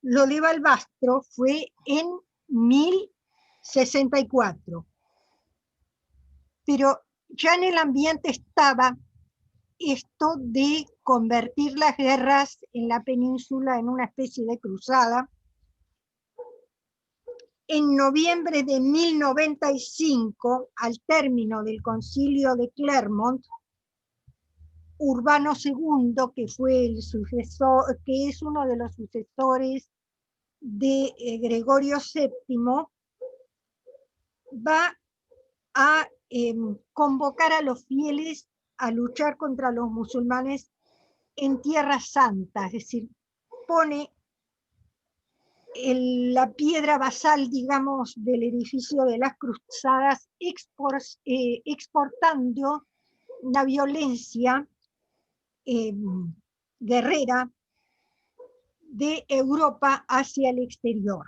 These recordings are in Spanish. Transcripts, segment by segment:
Lo de Balbastro fue en 1064, pero ya en el ambiente estaba esto de convertir las guerras en la península en una especie de cruzada. En noviembre de 1095, al término del concilio de Clermont, Urbano II, que fue el sucesor, que es uno de los sucesores de Gregorio VII, va a convocar a los fieles a luchar contra los musulmanes en Tierra Santa, es decir, pone la piedra basal, digamos, del edificio de las cruzadas, exportando una violencia guerrera de Europa hacia el exterior.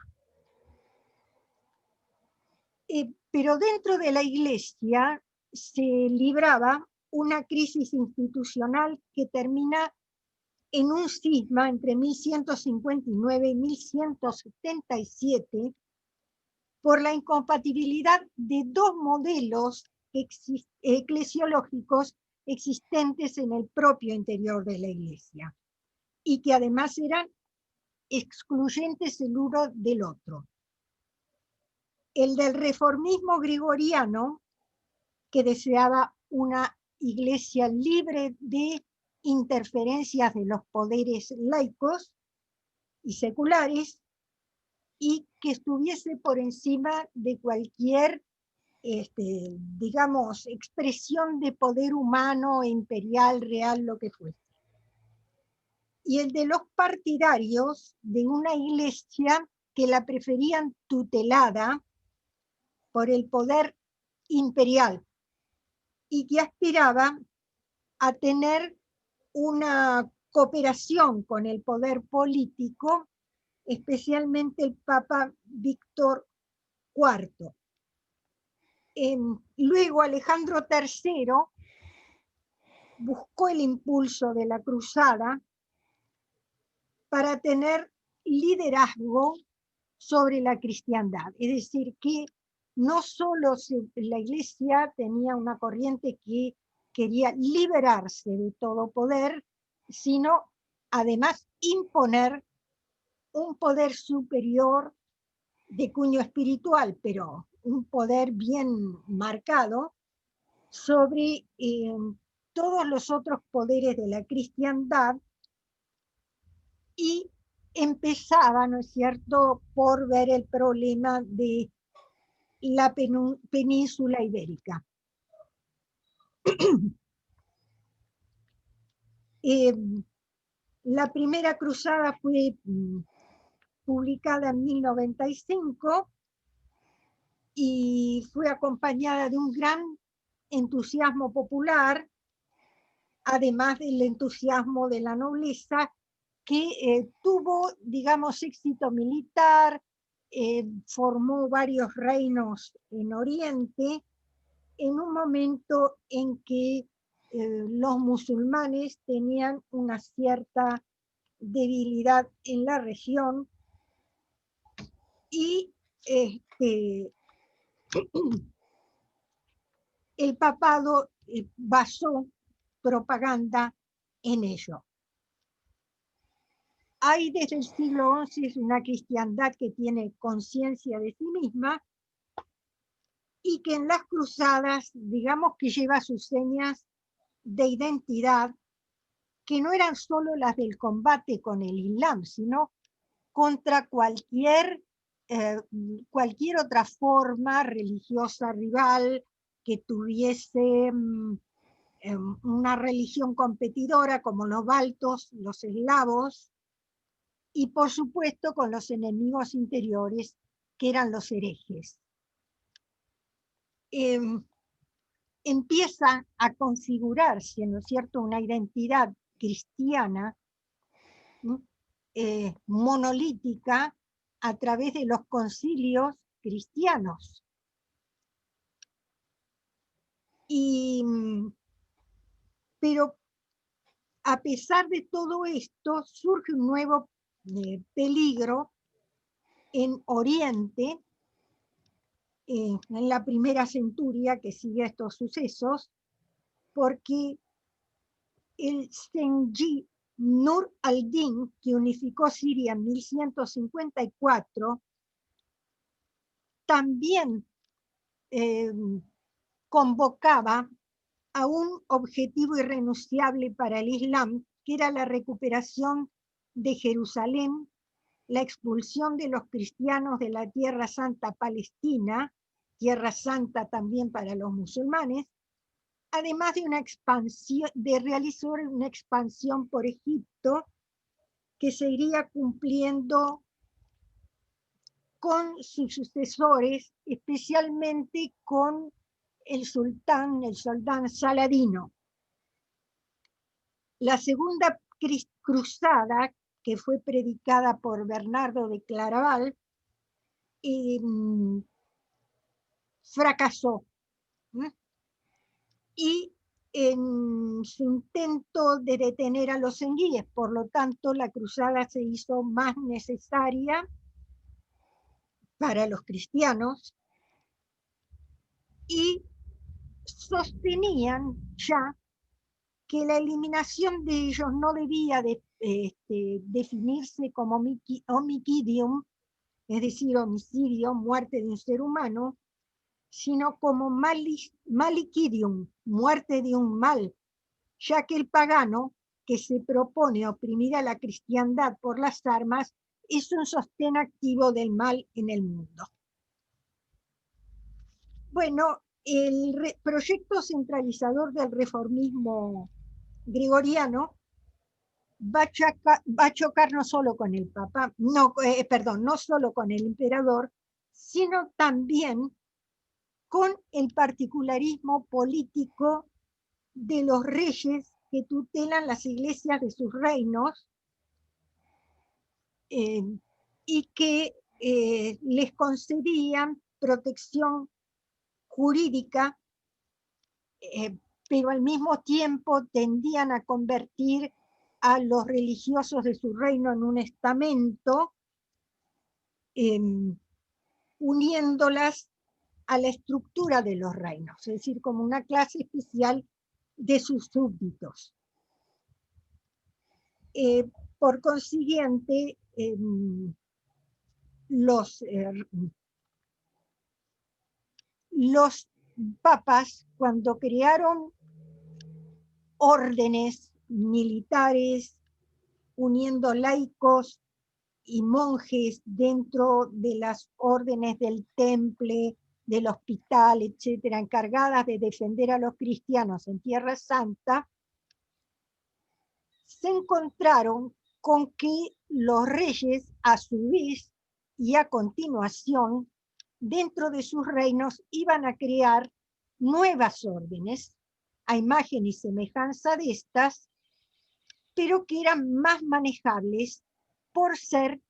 Pero dentro de la Iglesia se libraba una crisis institucional que termina en un cisma entre 1159 y 1177 por la incompatibilidad de dos modelos eclesiológicos existentes en el propio interior de la Iglesia y que además eran excluyentes el uno del otro. El del reformismo gregoriano, que deseaba una iglesia libre de interferencias de los poderes laicos y seculares, y que estuviese por encima de cualquier, digamos, expresión de poder humano, imperial, real, lo que fuese. Y el de los partidarios de una iglesia que la preferían tutelada por el poder imperial y que aspiraba a tener una cooperación con el poder político, especialmente el Papa Víctor IV. Luego Alejandro III buscó el impulso de la cruzada para tener liderazgo sobre la cristiandad, es decir, que no solo la Iglesia tenía una corriente que quería liberarse de todo poder, sino además imponer un poder superior de cuño espiritual, pero un poder bien marcado sobre todos los otros poderes de la cristiandad, y empezaba, ¿no es cierto?, por ver el problema de la península ibérica. La primera cruzada fue publicada en 1095 y fue acompañada de un gran entusiasmo popular, además del entusiasmo de la nobleza, que tuvo, digamos, éxito militar, formó varios reinos en Oriente, en un momento en que los musulmanes tenían una cierta debilidad en la región y el papado basó propaganda en ello. Hay desde el siglo XI una cristiandad que tiene conciencia de sí misma y que en las cruzadas, digamos que lleva sus señas de identidad, que no eran solo las del combate con el Islam, sino contra cualquier otra forma religiosa rival que tuviese una religión competidora, como los baltos, los eslavos, y por supuesto con los enemigos interiores, que eran los herejes. Empieza a configurarse, ¿no es cierto?, una identidad cristiana monolítica a través de los concilios cristianos. Pero a pesar de todo esto, surge un nuevo peligro en Oriente, en la primera centuria que sigue a estos sucesos, porque el Zengi Nur al-Din, que unificó Siria en 1154, también convocaba a un objetivo irrenunciable para el Islam, que era la recuperación de Jerusalén, la expulsión de los cristianos de la Tierra Santa Palestina, Tierra Santa también para los musulmanes, además de una expansión, de realizar una expansión por Egipto que se iría cumpliendo con sus sucesores, especialmente con el sultán Saladino. La segunda cruzada, que fue predicada por Bernardo de Claraval, fracasó. Y en su intento de detener a los zenguíes, por lo tanto, la cruzada se hizo más necesaria para los cristianos y sostenían ya que la eliminación de ellos no debía definirse como homicidium, es decir, homicidio, muerte de un ser humano, sino como malicidium, muerte de un mal, ya que el pagano que se propone oprimir a la cristiandad por las armas es un sostén activo del mal en el mundo. Bueno, el proyecto centralizador del reformismo gregoriano va a chocar no solo con el Papa, no solo con el emperador, sino también con el particularismo político de los reyes que tutelan las iglesias de sus reinos y que les concedían protección jurídica, pero al mismo tiempo tendían a convertir a los religiosos de su reino en un estamento, uniéndolas a la estructura de los reinos, es decir, como una clase especial de sus súbditos. Por consiguiente, los papas, cuando crearon órdenes militares, uniendo laicos y monjes dentro de las órdenes del Temple, del hospital, etcétera, encargadas de defender a los cristianos en Tierra Santa, se encontraron con que los reyes, a su vez y a continuación, dentro de sus reinos, iban a crear nuevas órdenes, a imagen y semejanza de estas, pero que eran más manejables por ser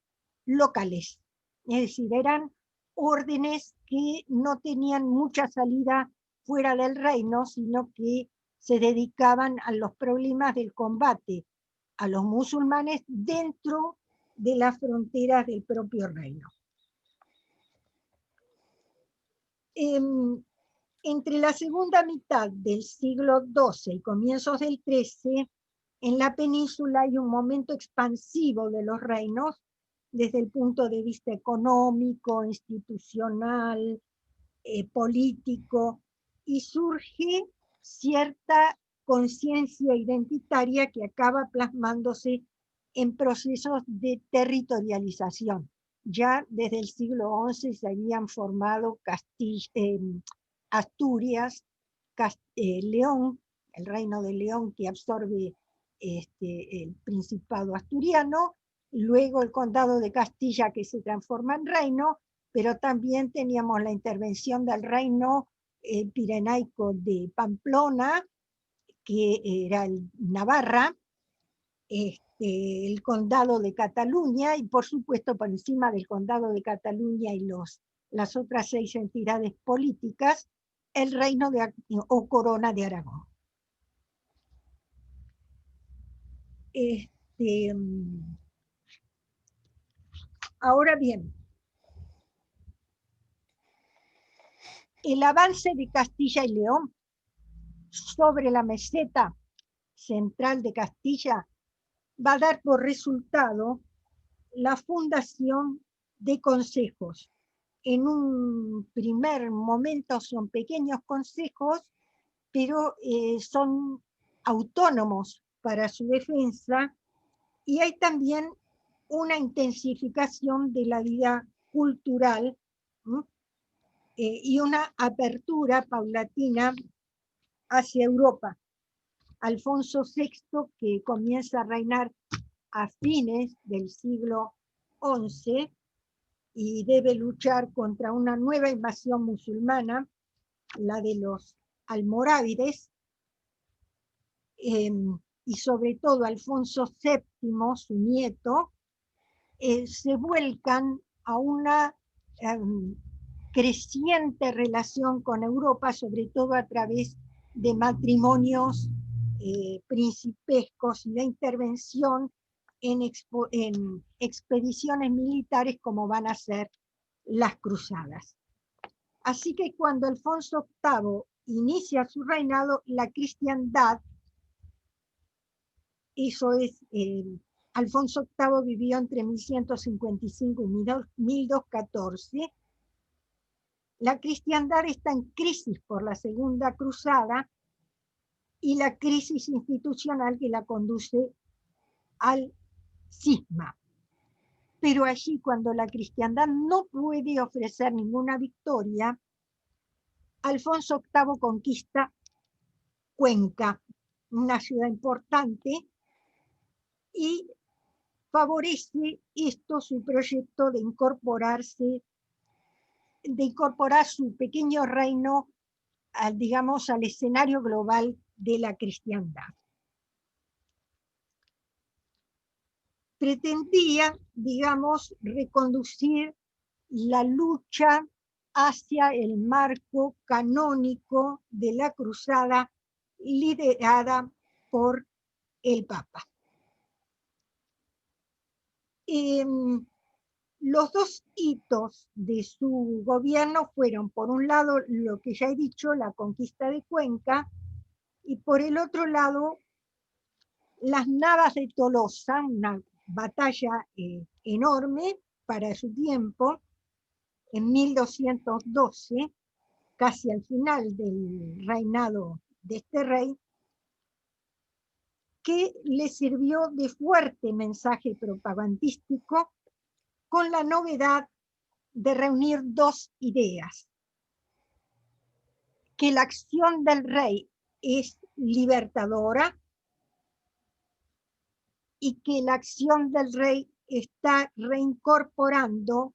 locales. Es decir, eran órdenes que no tenían mucha salida fuera del reino, sino que se dedicaban a los problemas del combate a los musulmanes dentro de las fronteras del propio reino. Entre la segunda mitad del siglo XII y comienzos del XIII, en la península hay un momento expansivo de los reinos desde el punto de vista económico, institucional, político, y surge cierta conciencia identitaria que acaba plasmándose en procesos de territorialización. Ya desde el siglo XI se habían formado Asturias, León, el reino de León que absorbe el Principado asturiano, luego el condado de Castilla que se transforma en reino, pero también teníamos la intervención del reino pirenaico de Pamplona, que era el Navarra, el condado de Cataluña, y por supuesto por encima del condado de Cataluña y las otras 6 entidades políticas, el reino o corona de Aragón. Ahora bien, el avance de Castilla y León sobre la meseta central de Castilla va a dar por resultado la fundación de consejos. En un primer momento son pequeños consejos, pero son autónomos para su defensa, y hay también una intensificación de la vida cultural y una apertura paulatina hacia Europa. Alfonso VI, que comienza a reinar a fines del siglo XI y debe luchar contra una nueva invasión musulmana, la de los almorávides, y sobre todo Alfonso VII, su nieto, se vuelcan a una creciente relación con Europa, sobre todo a través de matrimonios principescos y de intervención en expediciones militares como van a ser las cruzadas. Así que cuando Alfonso VIII inicia su reinado, la cristiandad, eso es, Alfonso VIII vivió entre 1155 y 1214, la cristiandad está en crisis por la Segunda Cruzada y la crisis institucional que la conduce al cisma. Pero allí, cuando la cristiandad no puede ofrecer ninguna victoria, Alfonso VIII conquista Cuenca, una ciudad importante, y favorece esto su proyecto de incorporar su pequeño reino, digamos, al escenario global de la cristiandad. Pretendía, digamos, reconducir la lucha hacia el marco canónico de la cruzada liderada por el Papa. Los dos hitos de su gobierno fueron, por un lado, lo que ya he dicho, la conquista de Cuenca, y por el otro lado, las Navas de Tolosa, una batalla enorme para su tiempo, en 1212, casi al final del reinado de este rey, que le sirvió de fuerte mensaje propagandístico con la novedad de reunir dos ideas: que la acción del rey es libertadora y que la acción del rey está reincorporando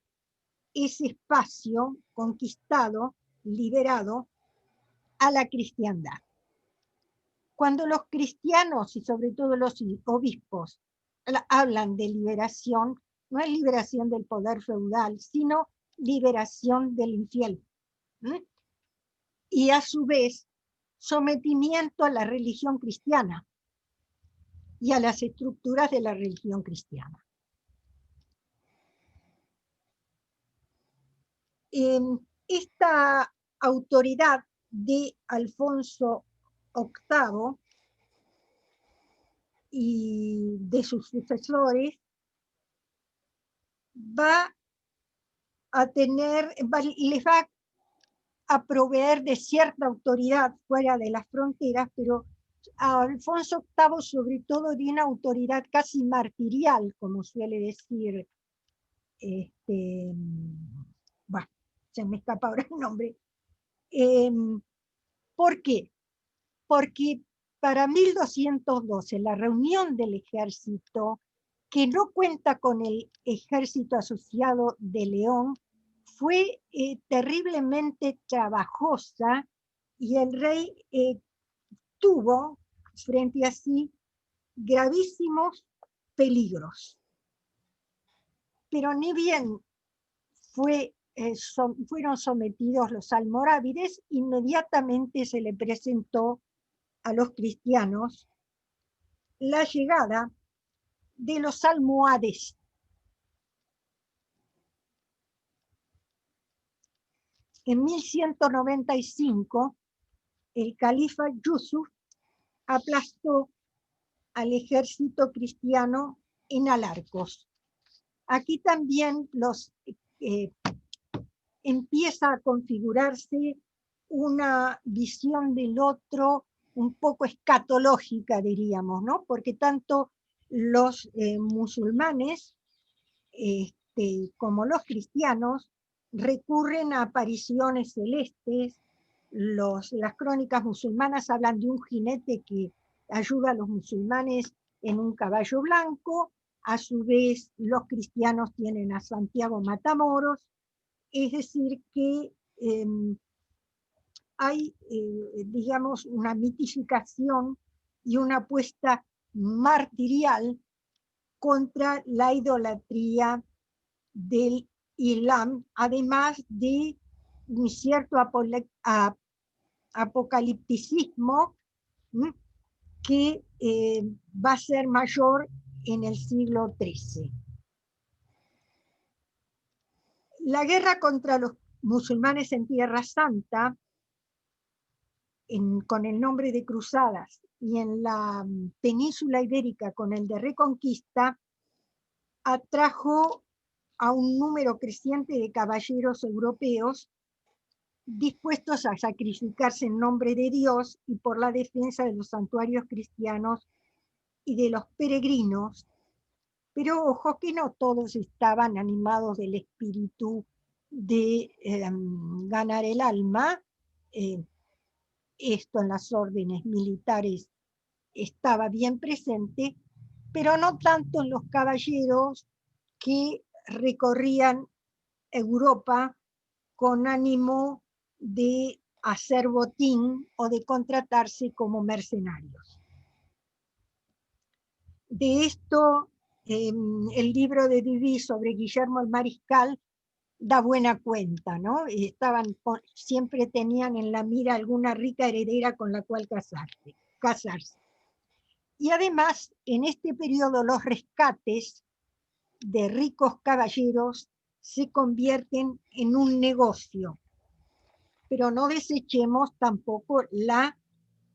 ese espacio conquistado, liberado, a la cristiandad. Cuando los cristianos y sobre todo los obispos hablan de liberación, no es liberación del poder feudal, sino liberación del infiel. Y a su vez, sometimiento a la religión cristiana y a las estructuras de la religión cristiana. Esta autoridad de Alfonso VIII y de sus sucesores les va a proveer de cierta autoridad fuera de las fronteras, pero a Alfonso VIII sobre todo de una autoridad casi martirial, como suele decir, bueno, se me escapa ahora el nombre. ¿Por qué? Porque para 1212, la reunión del ejército, que no cuenta con el ejército asociado de León, fue terriblemente trabajosa, y el rey tuvo frente a sí gravísimos peligros. Pero ni bien fueron sometidos los almorávides, inmediatamente se le presentó a los cristianos la llegada de los almohades. En 1195, el califa Yusuf aplastó al ejército cristiano en Alarcos. Aquí también empieza a configurarse una visión del otro un poco escatológica, diríamos, ¿no? Porque tanto los musulmanes como los cristianos recurren a apariciones celestes. Las crónicas musulmanas hablan de un jinete que ayuda a los musulmanes en un caballo blanco. A su vez, los cristianos tienen a Santiago Matamoros. Es decir, que hay, digamos, una mitificación y una apuesta martirial contra la idolatría del Islam, además de un cierto apocalipticismo que va a ser mayor en el siglo XIII. La guerra contra los musulmanes en Tierra Santa, con el nombre de cruzadas, y en la península ibérica con el de Reconquista, atrajo a un número creciente de caballeros europeos dispuestos a sacrificarse en nombre de Dios y por la defensa de los santuarios cristianos y de los peregrinos. Pero ojo que no todos estaban animados del espíritu de ganar el alma. Esto en las órdenes militares estaba bien presente, pero no tanto en los caballeros que recorrían Europa con ánimo de hacer botín o de contratarse como mercenarios. De esto, el libro de Duby sobre Guillermo el Mariscal da buena cuenta, ¿no? Siempre tenían en la mira alguna rica heredera con la cual casarse. Y además, en este periodo, los rescates de ricos caballeros se convierten en un negocio. Pero no desechemos tampoco la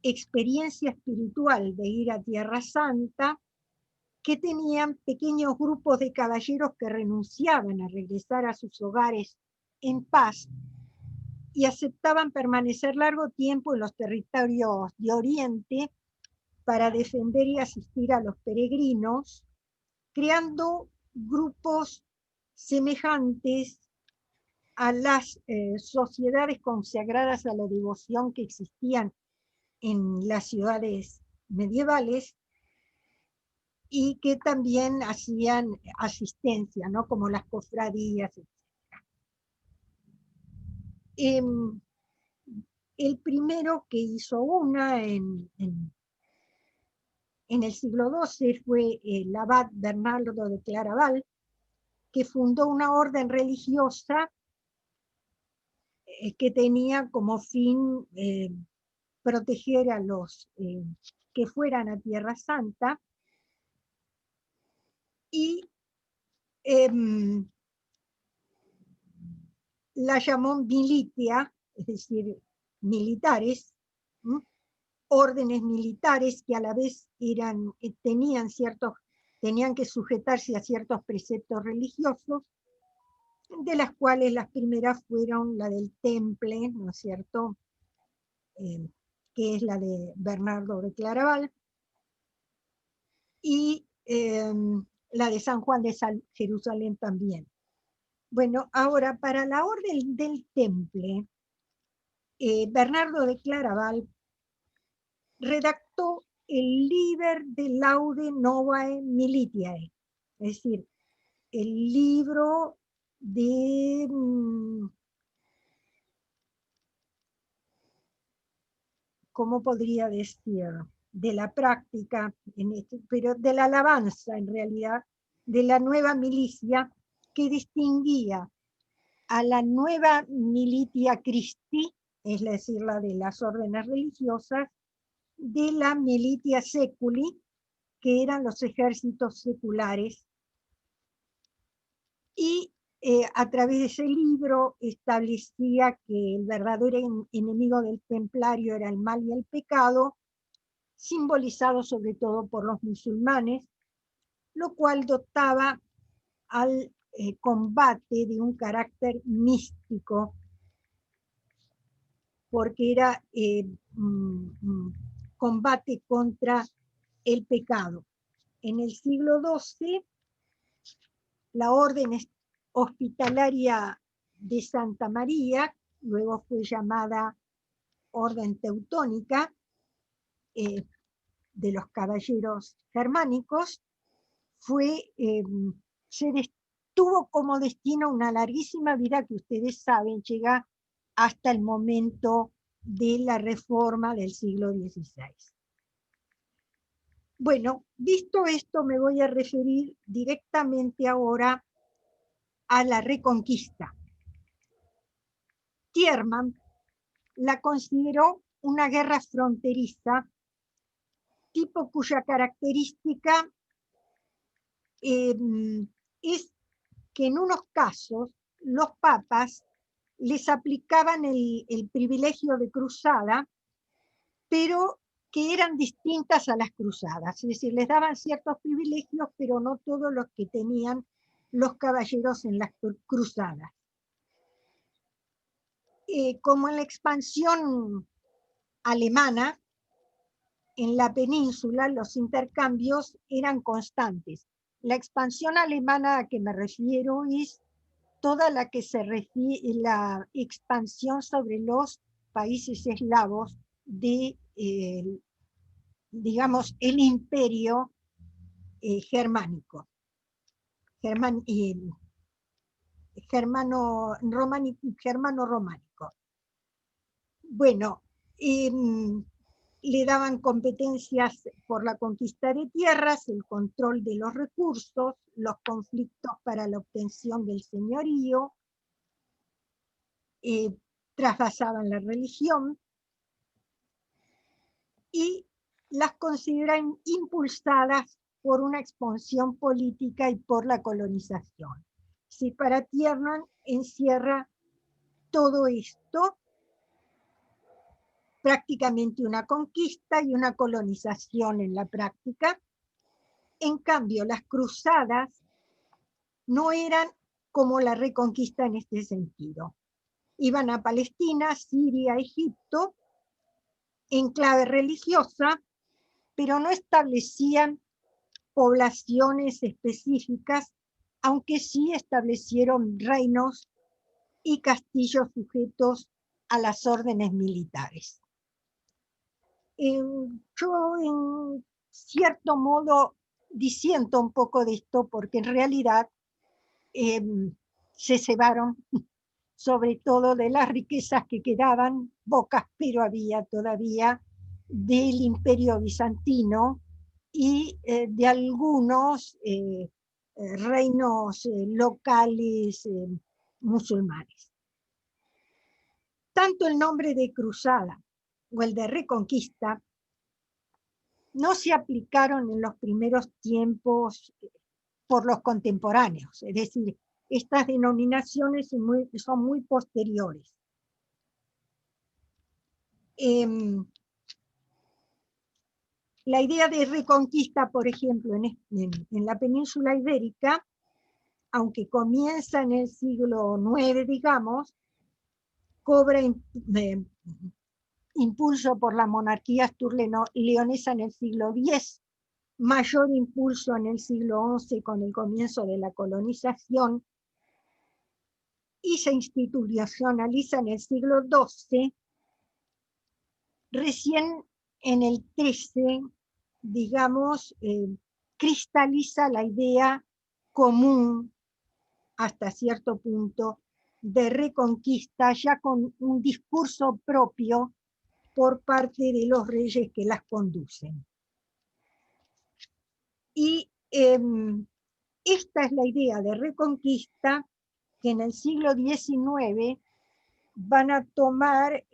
experiencia espiritual de ir a Tierra Santa, que tenían pequeños grupos de caballeros que renunciaban a regresar a sus hogares en paz y aceptaban permanecer largo tiempo en los territorios de Oriente para defender y asistir a los peregrinos, creando grupos semejantes a las sociedades consagradas a la devoción que existían en las ciudades medievales y que también hacían asistencia, ¿no? Como las cofradías, etc. El primero que hizo una en el siglo XII fue el abad Bernardo de Claraval, que fundó una orden religiosa que tenía como fin proteger a los que fueran a Tierra Santa, y la llamó militia, es decir, militares, órdenes militares que a la vez tenían que sujetarse a ciertos preceptos religiosos, de las cuales las primeras fueron la del Temple, ¿no es cierto?, que es la de Bernardo de Claraval, y la de San Juan de Jerusalén también. Bueno, ahora, para la orden del Temple, Bernardo de Claraval redactó el Liber de Laude Novae Militiae, es decir, el libro de ¿cómo podría decir? De la práctica, pero de la alabanza en realidad, de la nueva milicia que distinguía a la nueva militia Christi, es decir, la de las órdenes religiosas, de la militia seculi, que eran los ejércitos seculares, y a través de ese libro establecía que el verdadero enemigo del templario era el mal y el pecado, simbolizado sobre todo por los musulmanes, lo cual dotaba al combate de un carácter místico, porque era combate contra el pecado. En el siglo XII, la orden hospitalaria de Santa María, luego fue llamada Orden Teutónica, de los caballeros germánicos, tuvo como destino una larguísima vida que ustedes saben llega hasta el momento de la reforma del siglo XVI. Bueno, visto esto, me voy a referir directamente ahora a la Reconquista. Thierman la consideró una guerra fronteriza, tipo cuya característica es que en unos casos los papas les aplicaban el privilegio de cruzada, pero que eran distintas a las cruzadas, es decir, les daban ciertos privilegios, pero no todos los que tenían los caballeros en las cruzadas. Como en la expansión alemana, en la península los intercambios eran constantes. La expansión alemana a que me refiero es toda la que se refiere la expansión sobre los países eslavos de, digamos, el imperio germánico, germano-románico. Bueno, le daban competencias por la conquista de tierras, el control de los recursos, los conflictos para la obtención del señorío, trasvasaban la religión y las consideran impulsadas por una expansión política y por la colonización. Si para Thierman encierra todo esto, prácticamente una conquista y una colonización en la práctica. En cambio, las cruzadas no eran como la Reconquista en este sentido. Iban a Palestina, Siria, Egipto, en clave religiosa, pero no establecían poblaciones específicas, aunque sí establecieron reinos y castillos sujetos a las órdenes militares. Yo en cierto modo disiento un poco de esto porque en realidad se cebaron sobre todo de las riquezas que quedaban, pocas pero había todavía, del imperio bizantino y de algunos reinos locales musulmanes. Tanto el nombre de cruzada o el de reconquista no se aplicaron en los primeros tiempos por los contemporáneos, es decir, estas denominaciones son muy posteriores. La idea de reconquista, por ejemplo, en la península ibérica, aunque comienza en el siglo IX, digamos, cobra impulso por la monarquía astur-leonesa en el siglo X, mayor impulso en el siglo XI con el comienzo de la colonización, y se institucionaliza en el siglo XII. Recién en el XIII, digamos, cristaliza la idea común hasta cierto punto de reconquista, ya con un discurso propio por parte de los reyes que las conducen. Y esta es la idea de reconquista que en el siglo XIX van a tomar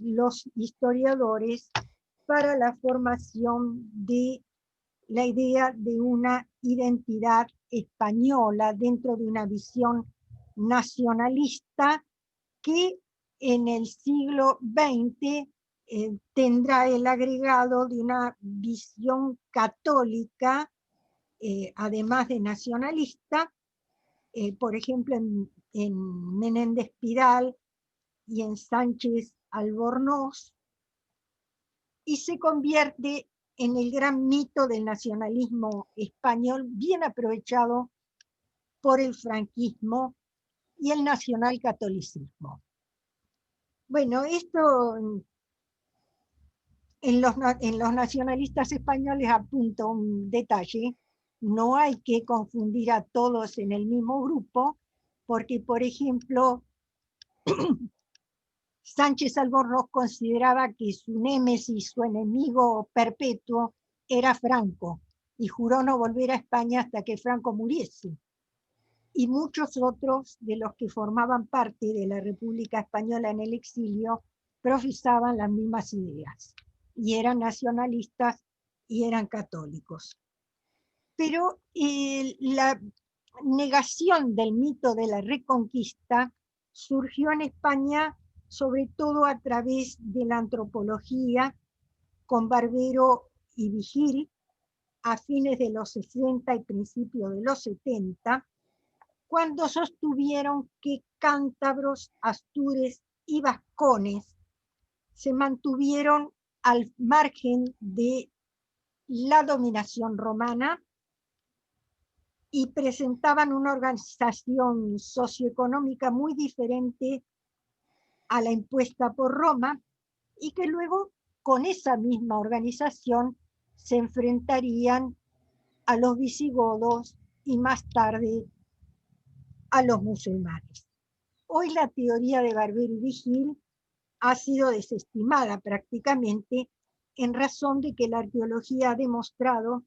los historiadores para la formación de la idea de una identidad española dentro de una visión nacionalista que en el siglo XX tendrá el agregado de una visión católica, además de nacionalista, por ejemplo en Menéndez Pidal y en Sánchez Albornoz, y se convierte en el gran mito del nacionalismo español, bien aprovechado por el franquismo y el nacionalcatolicismo. Bueno, esto en los nacionalistas españoles apunto un detalle: no hay que confundir a todos en el mismo grupo, porque, por ejemplo, Sánchez Albornoz consideraba que su némesis, su enemigo perpetuo, era Franco, y juró no volver a España hasta que Franco muriese. Y muchos otros de los que formaban parte de la República Española en el exilio profesaban las mismas ideas, y eran nacionalistas y eran católicos. Pero la negación del mito de la Reconquista surgió en España sobre todo a través de la antropología, con Barbero y Vigil, a fines de los 60 y principios de los 70, cuando sostuvieron que cántabros, astures y vascones se mantuvieron al margen de la dominación romana y presentaban una organización socioeconómica muy diferente a la impuesta por Roma, y que luego con esa misma organización se enfrentarían a los visigodos y más tarde a los musulmanes. Hoy la teoría de Barbero y Vigil ha sido desestimada prácticamente en razón de que la arqueología ha demostrado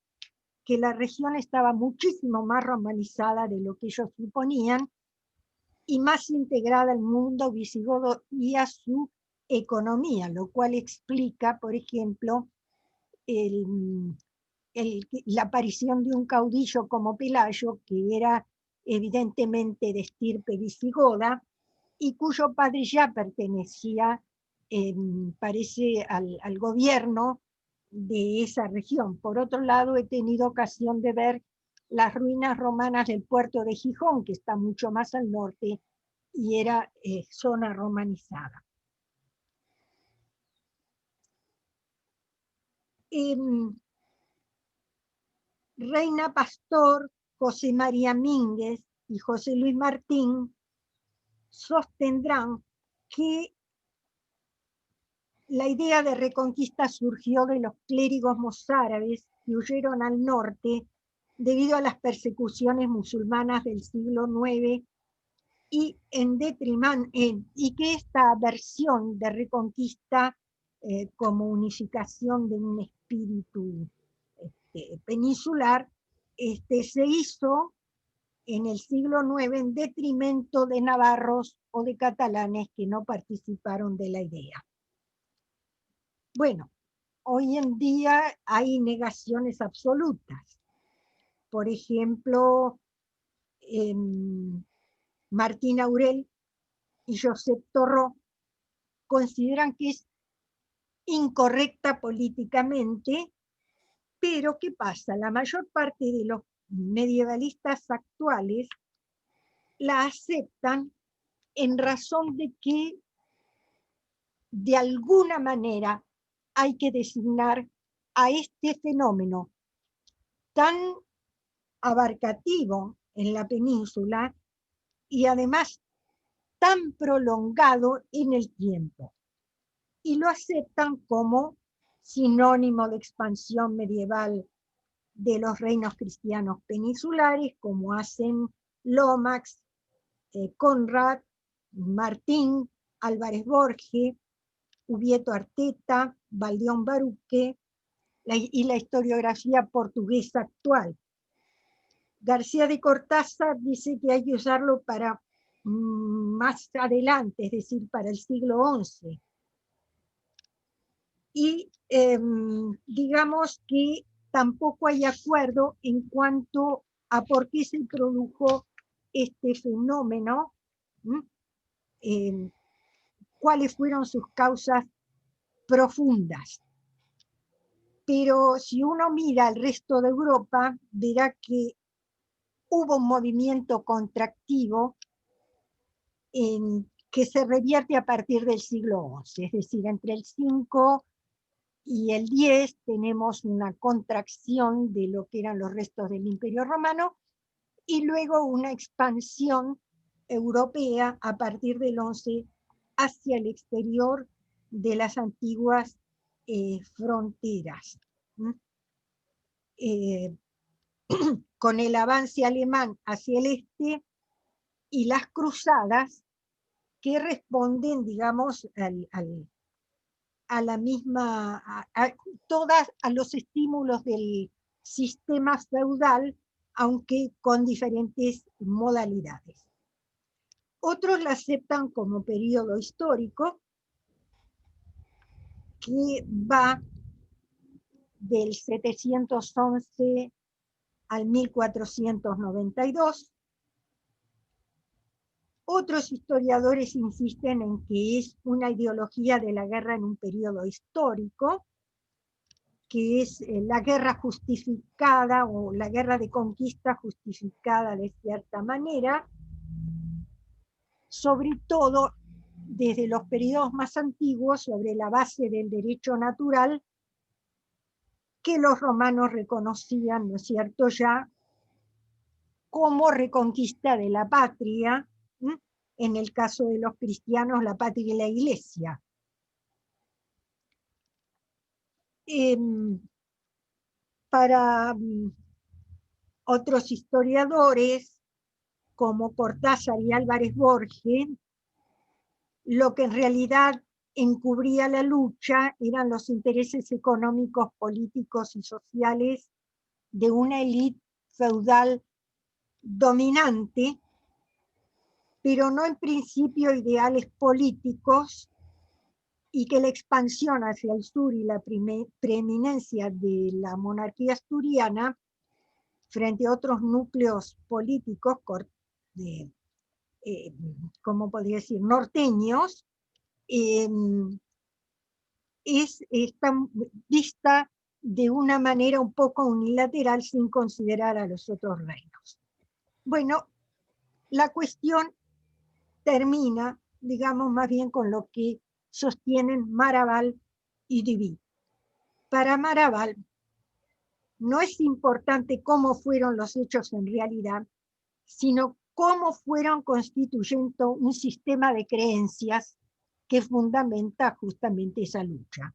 que la región estaba muchísimo más romanizada de lo que ellos suponían y más integrada al mundo visigodo y a su economía, lo cual explica, por ejemplo, la aparición de un caudillo como Pelayo, que era evidentemente de estirpe visigoda y cuyo padre ya pertenecía, parece, al gobierno de esa región. Por otro lado, he tenido ocasión de ver las ruinas romanas del puerto de Gijón, que está mucho más al norte y era zona romanizada. Reina Pastor, José María Mínguez y José Luis Martín sostendrán que la idea de reconquista surgió de los clérigos mozárabes que huyeron al norte debido a las persecuciones musulmanas del siglo IX y que esta versión de reconquista como unificación de un espíritu peninsular se hizo en el siglo IX en detrimento de navarros o de catalanes que no participaron de la idea. Bueno, hoy en día hay negaciones absolutas. Por ejemplo, Martín Aurel y Josep Torró consideran que es incorrecta políticamente, pero ¿qué pasa? La mayor parte de los medievalistas actuales la aceptan en razón de que de alguna manera hay que designar a este fenómeno tan abarcativo en la península y además tan prolongado en el tiempo. Y lo aceptan como sinónimo de expansión medieval de los reinos cristianos peninsulares, como hacen Lomax, Conrad, Martín, Álvarez Borges, Ubieto Arteta, Valdeón Baruque y la historiografía portuguesa actual. García de Cortázar dice que hay que usarlo para más adelante, es decir, para el siglo XI. Y digamos que tampoco hay acuerdo en cuanto a por qué se produjo este fenómeno, cuáles fueron sus causas profundas. Pero si uno mira al resto de Europa, verá que hubo un movimiento contractivo que se revierte a partir del siglo XI, es decir, entre el 5 y el 10 tenemos una contracción de lo que eran los restos del Imperio Romano y luego una expansión europea a partir del 11 hacia el exterior de las antiguas fronteras. Con el avance alemán hacia el este y las cruzadas que responden, digamos, a la misma, todas a los estímulos del sistema feudal, aunque con diferentes modalidades. Otros la aceptan como periodo histórico que va del 711 al 1492. Otros historiadores insisten en que es una ideología de la guerra en un periodo histórico, que es la guerra justificada o la guerra de conquista justificada de cierta manera, sobre todo desde los periodos más antiguos, sobre la base del derecho natural que los romanos reconocían, ¿no es cierto?, ya como reconquista de la patria, en el caso de los cristianos, la patria y la iglesia. Para otros historiadores, como Cortázar y Álvarez Borges, lo que en realidad encubría la lucha eran los intereses económicos, políticos y sociales de una élite feudal dominante, pero no en principio ideales políticos, y que la expansión hacia el sur y la preeminencia de la monarquía asturiana frente a otros núcleos políticos, ¿cómo podría decir?, norteños, está vista de una manera un poco unilateral sin considerar a los otros reinos. Bueno, la cuestión termina, digamos, más bien con lo que sostienen Maraval y Duby. Para Maraval, no es importante cómo fueron los hechos en realidad, sino cómo fueron constituyendo un sistema de creencias que fundamenta justamente esa lucha.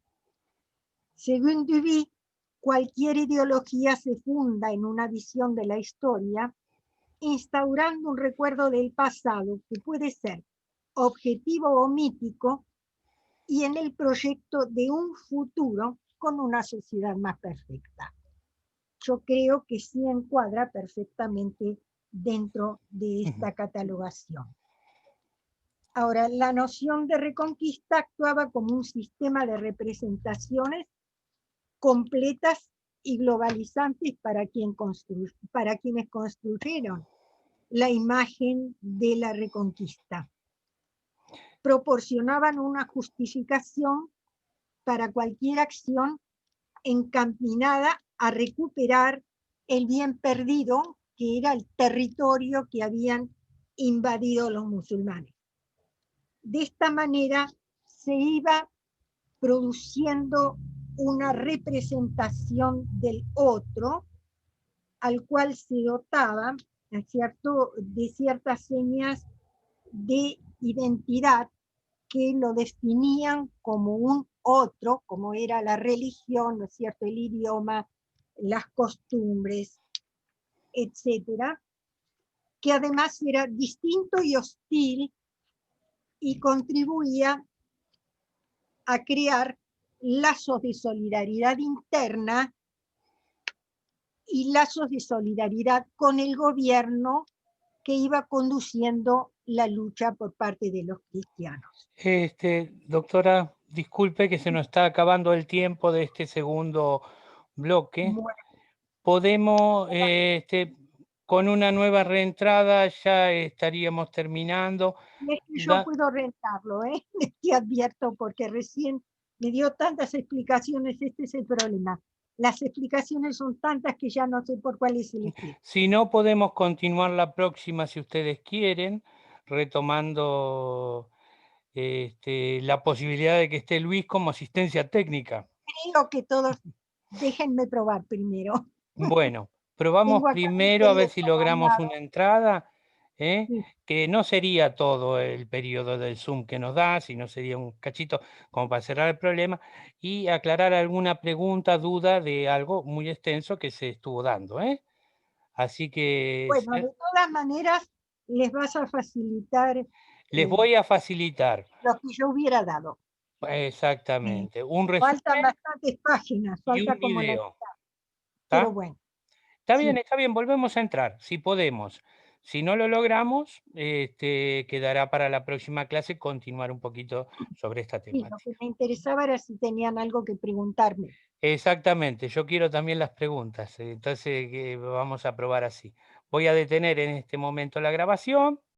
Según Duby, cualquier ideología se funda en una visión de la historia, instaurando un recuerdo del pasado que puede ser objetivo o mítico, y en el proyecto de un futuro con una sociedad más perfecta. Yo creo que sí encuadra perfectamente dentro de esta catalogación. Ahora, la noción de reconquista actuaba como un sistema de representaciones completas y globalizantes para quienes construyeron la imagen de la reconquista. Proporcionaban una justificación para cualquier acción encaminada a recuperar el bien perdido, que era el territorio que habían invadido los musulmanes. De esta manera se iba produciendo una representación del otro, al cual se dotaba, ¿no es cierto?, de ciertas señas de identidad que lo definían como un otro, como era la religión, ¿no es cierto?, el idioma, las costumbres, etcétera, que además era distinto y hostil y contribuía a crear lazos de solidaridad interna y lazos de solidaridad con el gobierno que iba conduciendo la lucha por parte de los cristianos. Doctora, disculpe que se nos está acabando el tiempo de este segundo bloque. Bueno, Podemos con una nueva reentrada ya estaríamos terminando. Y es que yo Da- puedo rentarlo, ¿eh? Te advierto, porque recién me dio tantas explicaciones, este es el problema. Las explicaciones son tantas que ya no sé por cuáles elegir. Si no, podemos continuar la próxima si ustedes quieren, retomando la posibilidad de que esté Luis como asistencia técnica. Creo que todos, déjenme probar primero. Bueno, probamos Tengo acá mi primero a ver si teléfono al logramos lado. una entrada, ¿eh? Sí. Que no sería todo el periodo del Zoom que nos da, sino sería un cachito como para cerrar el problema y aclarar alguna pregunta, duda de algo muy extenso que se estuvo dando, ¿eh? Así que Bueno, de todas maneras, les vas a facilitar les voy a facilitar lo que yo hubiera dado. Eh, exactamente un Faltan resumen bastantes páginas, y falta un como la video, mitad, pero ¿está? bueno, sí. Está bien, volvemos a entrar, si podemos. Si no lo logramos, quedará para la próxima clase continuar un poquito sobre esta Sí, lo que temática. me interesaba era si tenían algo que preguntarme. Exactamente, yo quiero también las preguntas, entonces vamos a probar así. Voy a detener en este momento la grabación.